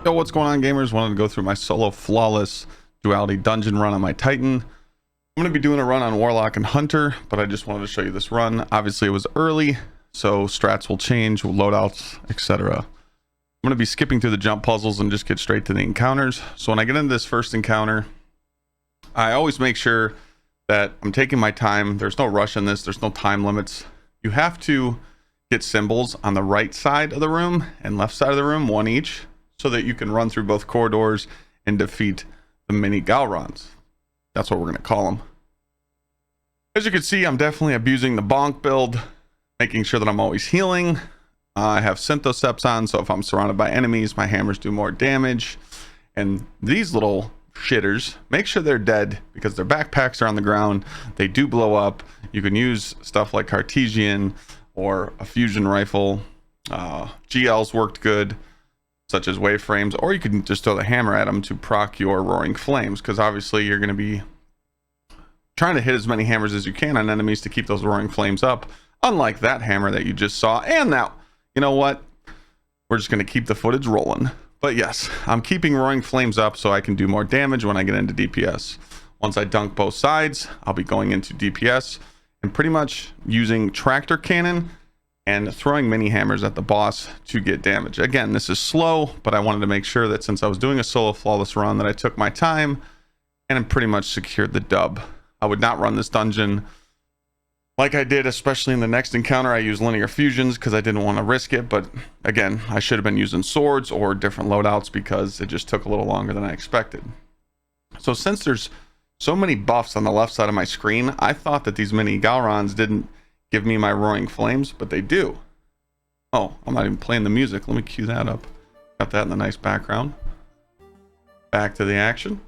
Yo, what's going on, gamers? Wanted to go through my solo flawless Duality dungeon run on my Titan. I'm going to be doing a run on Warlock and Hunter, but I just wanted to show you this run. Obviously, it was early, so strats will change, loadouts, etc. I'm going to be skipping through the jump puzzles and just get straight to the encounters. So when I get into this first encounter, I always make sure that I'm taking my time. There's no rush in this. There's no time limits. You have to get symbols on the right side of the room and left side of the room, one each, so that you can run through both corridors and defeat the mini Galrons. That's what we're going to call them. As you can see, I'm definitely abusing the bonk build, making sure that I'm always healing. I have Synthoceps on, so if I'm surrounded by enemies, my hammers do more damage. And these little shitters, make sure they're dead, because their backpacks are on the ground. They do blow up. You can use stuff like Cartesian or a fusion rifle. GLs worked good, such as wave frames, or you can just throw the hammer at them to proc your roaring flames, because obviously you're going to be trying to hit as many hammers as you can on enemies to keep those roaring flames up, unlike that hammer that you just saw. And that, you know what, we're just going to keep the footage rolling. But yes, I'm keeping roaring flames up so I can do more damage when I get into DPS. Once I dunk both sides, I'll be going into DPS and pretty much using tractor cannon and throwing mini hammers at the boss to get damage. Again, this is slow, but I wanted to make sure that since I was doing a solo flawless run, that I took my time and pretty much secured the dub. I would not run this dungeon like I did, especially in the next encounter. I used linear fusions because I didn't want to risk it, but again, I should have been using swords or different loadouts because it just took a little longer than I expected. So since there's so many buffs on the left side of my screen, I thought that these mini Galrons didn't give me my roaring flames, but they do. Oh, I'm not even playing the music. Let me cue that up. Got that in the nice background. Back to the action.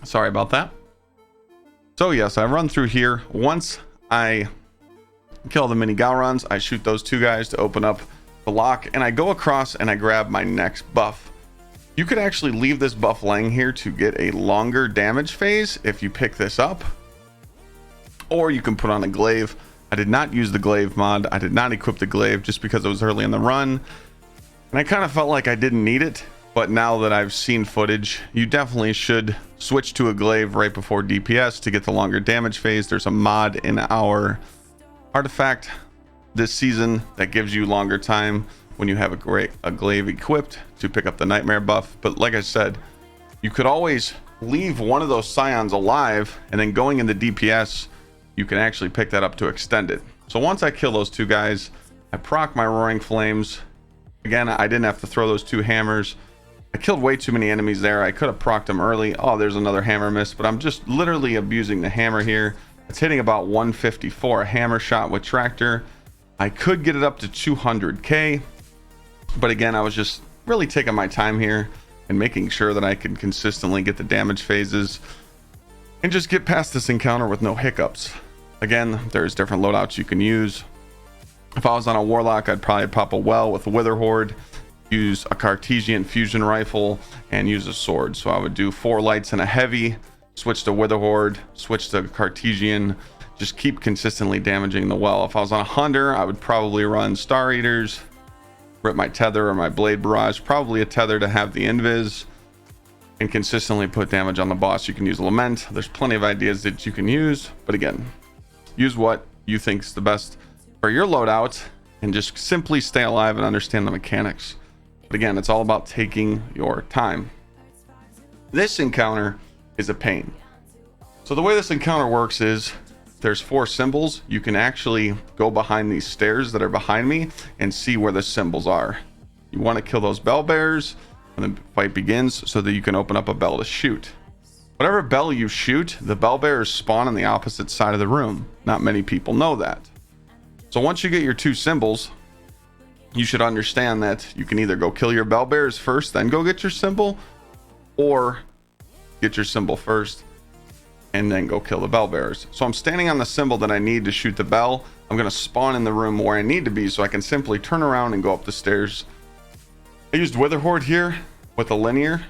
Sorry about that. So yes, I run through here. Once I kill the mini Galrons, I shoot those two guys to open up the lock, and I go across and I grab my next buff. You could actually leave this buff laying here to get a longer damage phase if you pick this up, or you can put on a glaive. I did not use the glaive mod. I did not equip the glaive just because it was early in the run, and I kind of felt like I didn't need it. But now that I've seen footage, you definitely should switch to a glaive right before DPS to get the longer damage phase. There's a mod in our artifact this season that gives you longer time when you have a glaive equipped to pick up the nightmare buff. But like I said, you could always leave one of those scions alive, and then going into DPS, you can actually pick that up to extend it. So once I kill those two guys, I proc my roaring flames. Again, I didn't have to throw those two hammers. I killed way too many enemies there. I could have procced them early. Oh, there's another hammer miss, but I'm just literally abusing the hammer here. It's hitting about 154 a hammer shot with tractor. I could get it up to 200k, but again, I was just really taking my time here and making sure that I could consistently get the damage phases and just get past this encounter with no hiccups. Again, there's different loadouts you can use. If I was on a Warlock, I'd probably pop a well with a Wither Horde, use a Cartesian fusion rifle, and use a sword. So I would do 4 lights and a heavy, switch to Wither Horde, switch to Cartesian, just keep consistently damaging the well. If I was on a Hunter, I would probably run Star Eaters, rip my tether or my blade barrage, probably a tether to have the invis, and consistently put damage on the boss. You can use Lament. There's plenty of ideas that you can use, but again, use what you think is the best for your loadout and just simply stay alive and understand the mechanics. But again, it's all about taking your time. This encounter is a pain. So the way this encounter works is there's 4 symbols. You can actually go behind these stairs that are behind me and see where the symbols are. You want to kill those bell bearers when the fight begins so that you can open up a bell to shoot. Whatever bell you shoot, the bell bearers spawn on the opposite side of the room. Not many people know that. So once you get your 2 symbols, you should understand that you can either go kill your bell bearers first, then go get your symbol, or get your symbol first and then go kill the bell bearers. So I'm standing on the symbol that I need to shoot the bell. I'm going to spawn in the room where I need to be so I can simply turn around and go up the stairs. I used Wither Horde here with a linear.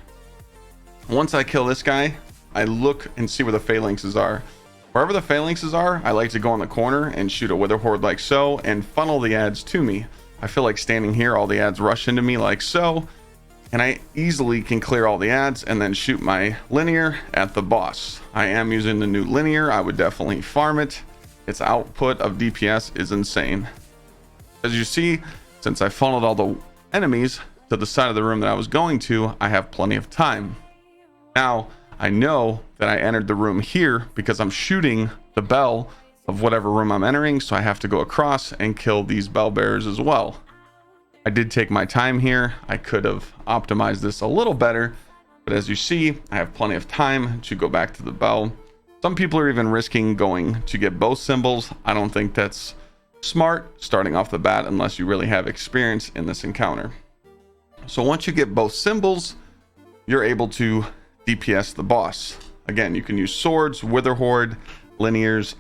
Once I kill this guy, I look and see where the phalanxes are. Wherever the phalanxes are, I like to go in the corner and shoot a Wither Horde like so and funnel the ads to me. I feel like standing here, all the ads rush into me like so, and I easily can clear all the ads and then shoot my linear at the boss. I am using the new linear. I would definitely farm it. Its output of DPS is insane. As you see, since I funneled all the enemies to the side of the room that I was going to, I have plenty of time. Now, I know that I entered the room here because I'm shooting the bell of whatever room I'm entering, so I have to go across and kill these bell bearers as well. I did take my time here. I could have optimized this a little better, but as you see, I have plenty of time to go back to the bell. Some people are even risking going to get both symbols. I don't think that's smart starting off the bat unless you really have experience in this encounter. So once you get both symbols, you're able to DPS the boss. Again, you can use swords, Witherhoard, linears.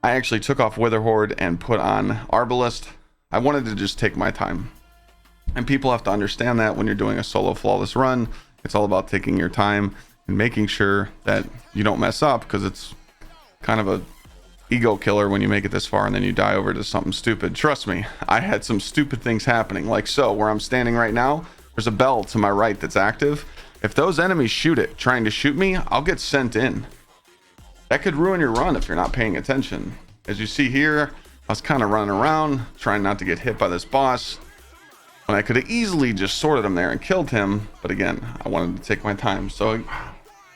I actually took off Witherhoard and put on Arbalest. I wanted to just take my time. And people have to understand that when you're doing a solo flawless run, it's all about taking your time and making sure that you don't mess up, because it's kind of a ego killer when you make it this far and then you die over to something stupid. Trust me, I had some stupid things happening, like so. Where I'm standing right now, there's a bell to my right that's active. If those enemies shoot it trying to shoot me, I'll get sent in. That could ruin your run if you're not paying attention. As you see here, I was kind of running around trying not to get hit by this boss, and I could have easily just sorted him there and killed him, but again, I wanted to take my time. So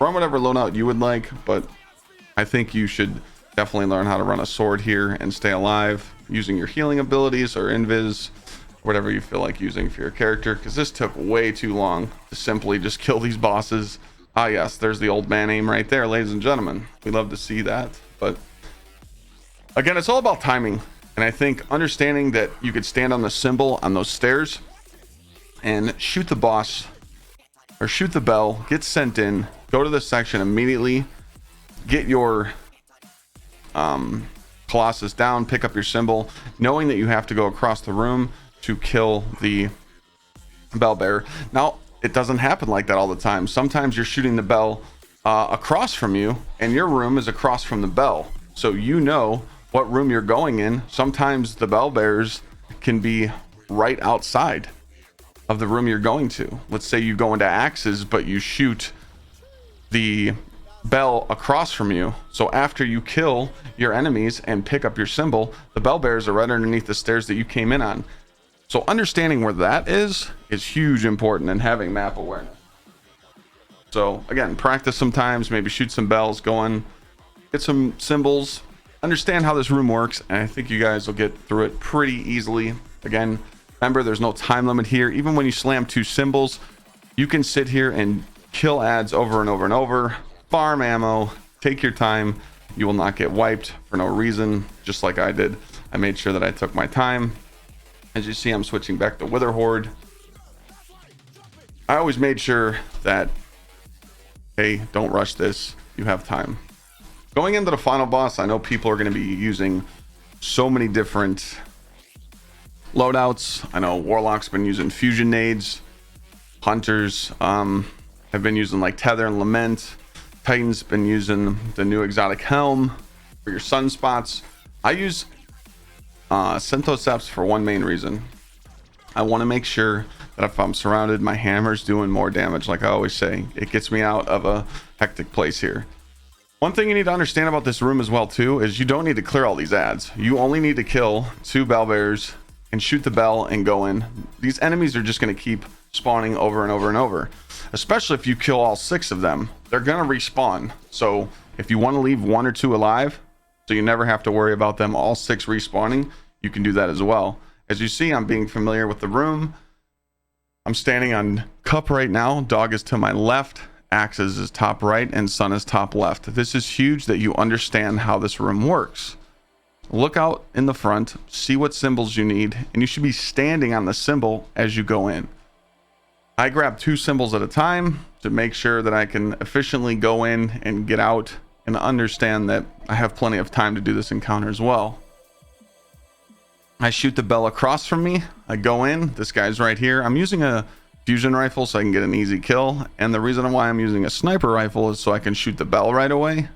run whatever loadout you would like, but I think you should definitely learn how to run a sword here and stay alive using your healing abilities or invis, whatever you feel like using for your character, because this took way too long to simply just kill these bosses. Ah yes, there's the old man aim right there, ladies and gentlemen. We love to see that. But again, it's all about timing, and I think understanding that you could stand on the symbol on those stairs and shoot the boss or shoot the bell, get sent in, go to the section immediately, get your Colossus down, pick up your symbol, knowing that you have to go across the room to kill the bell bearer. Now, it doesn't happen like that all the time. Sometimes you're shooting the bell across from you, and your room is across from the bell, so you know what room you're going in. Sometimes the bell bearers can be right outside of the room you're going to. Let's say you go into axes, but you shoot the bell across from you, so after you kill your enemies and pick up your symbol, the bell bearers are right underneath the stairs that you came in on. So understanding where that is huge important in having map awareness. So again, practice sometimes, maybe shoot some bells, go in, get some symbols, understand how this room works, and I think you guys will get through it pretty easily. Again, remember, there's no time limit here. Even when you slam 2 symbols, you can sit here and kill ads over and over and over, farm ammo, take your time. You will not get wiped for no reason, just like I did. I made sure that I took my time. As you see, I'm switching back to Witherhoard. I always made sure that, hey, don't rush this, you have time. Going into the final boss, I know people are going to be using so many different loadouts. I know Warlock's been using fusion nades, Hunters have been using like Tether and Lament, Titan's been using the new exotic helm for your sunspots. I use Centoseps for one main reason. I want to make sure that if I'm surrounded, my hammer's doing more damage. Like I always say, it gets me out of a hectic place here. One thing you need to understand about this room as well too is you don't need to clear all these ads. You only need to kill 2 bell bearers and shoot the bell and go in. These enemies are just going to keep spawning over and over and over, especially if you kill all 6 of them. They're going to respawn. So if you want to leave 1 or 2 alive, so you never have to worry about them all 6 respawning, you can do that as well. As you see, I'm being familiar with the room. I'm standing on cup right now. Dog is to my left, axes is top right, and sun is top left. This is huge that you understand how this room works. Look out in the front, see what symbols you need, and you should be standing on the symbol as you go in. I grab 2 symbols at a time to make sure that I can efficiently go in and get out, and understand that I have plenty of time to do this encounter as well. I shoot the bell across from me. I go in. This guy's right here. I'm using a fusion rifle so I can get an easy kill, and the reason why I'm using a sniper rifle is so I can shoot the bell right away.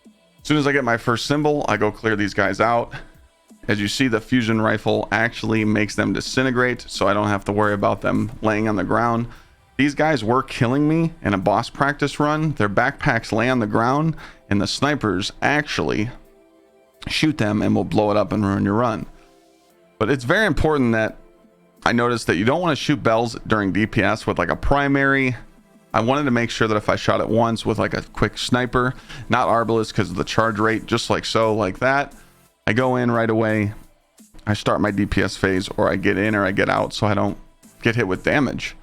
As soon as I get my first symbol, I go clear these guys out, As you see, the fusion rifle actually makes them disintegrate, so I don't have to worry about them laying on the ground. These guys were killing me in a boss practice run. Their backpacks lay on the ground, and the snipers actually shoot them and will blow it up and ruin your run. But it's very important that I noticed that you don't want to shoot bells during DPS with like a primary. I wanted to make sure that if I shot it once with like a quick sniper, not arbalist because of the charge rate, just like so, like that, I go in right away, I start my DPS phase, or I get in or I get out so I don't get hit with damage.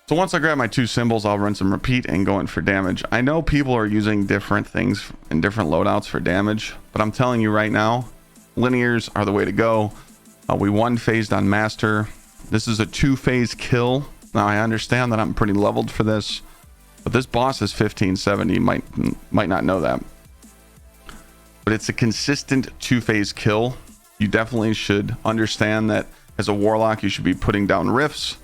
So once I grab my 2 symbols, I'll rinse and repeat and go in for damage. I know people are using different things in different loadouts for damage, but I'm telling you right now, linears are the way to go. We 1-phased on master. This is a 2-phase kill. Now I understand that I'm pretty leveled for this, but this boss is 1570. Might not know that, but it's a consistent 2-phase kill. You definitely should understand that as a warlock, you should be putting down rifts.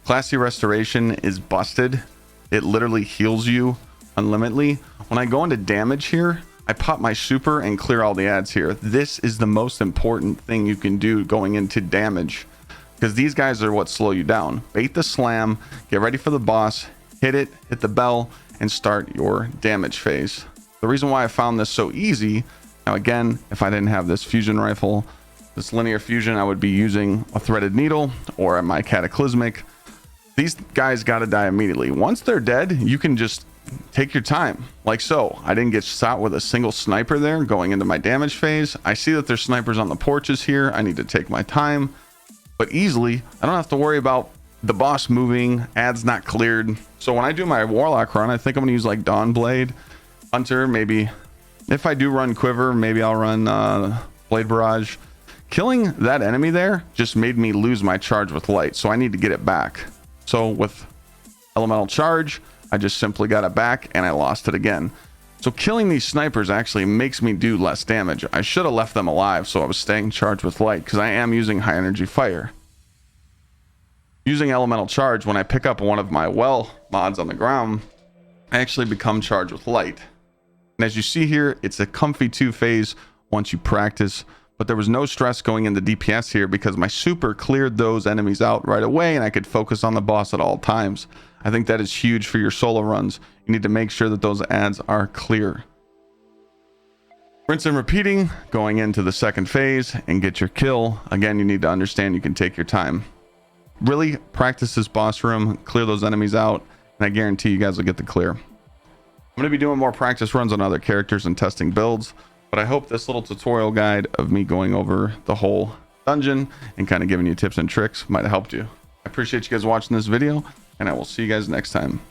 Classy restoration is busted. It literally heals you unlimitedly. When I go into damage here, I pop my super and clear all the ads here. This is the most important thing you can do going into damage, because these guys are what slow you down. Bait the slam, get ready for the boss, hit it, hit the bell, and start your damage phase. The reason why I found this so easy, now again, if I didn't have this fusion rifle, this linear fusion, I would be using a threaded needle or my cataclysmic. These guys got to die immediately. Once they're dead, you can just take your time, like so. I didn't get shot with a single sniper there going into my damage phase. I see that there's snipers on the porches here. I need to take my time, but easily, I don't have to worry about the boss moving, ads not cleared. So when I do my warlock run, I think I'm gonna use like Dawn Blade, Hunter, maybe. If I do run Quiver, maybe I'll run Blade Barrage. Killing that enemy there just made me lose my charge with light, so I need to get it back. So with elemental charge, I just simply got it back and I lost it again. So killing these snipers actually makes me do less damage. I should have left them alive so I was staying charged with light, because I am using high energy fire. Using elemental charge, when I pick up one of my well mods on the ground, I actually become charged with light. And as you see here, it's a comfy 2-phase once you practice. But there was no stress going into DPS here because my super cleared those enemies out right away and I could focus on the boss at all times. I think that is huge for your solo runs. You need to make sure that those ads are clear. Rinse and repeating, going into the 2nd phase and get your kill. Again, you need to understand you can take your time. Really practice this boss room, clear those enemies out, and I guarantee you guys will get the clear. I'm going to be doing more practice runs on other characters and testing builds. But I hope this little tutorial guide of me going over the whole dungeon and kind of giving you tips and tricks might have helped you. I appreciate you guys watching this video, and I will see you guys next time.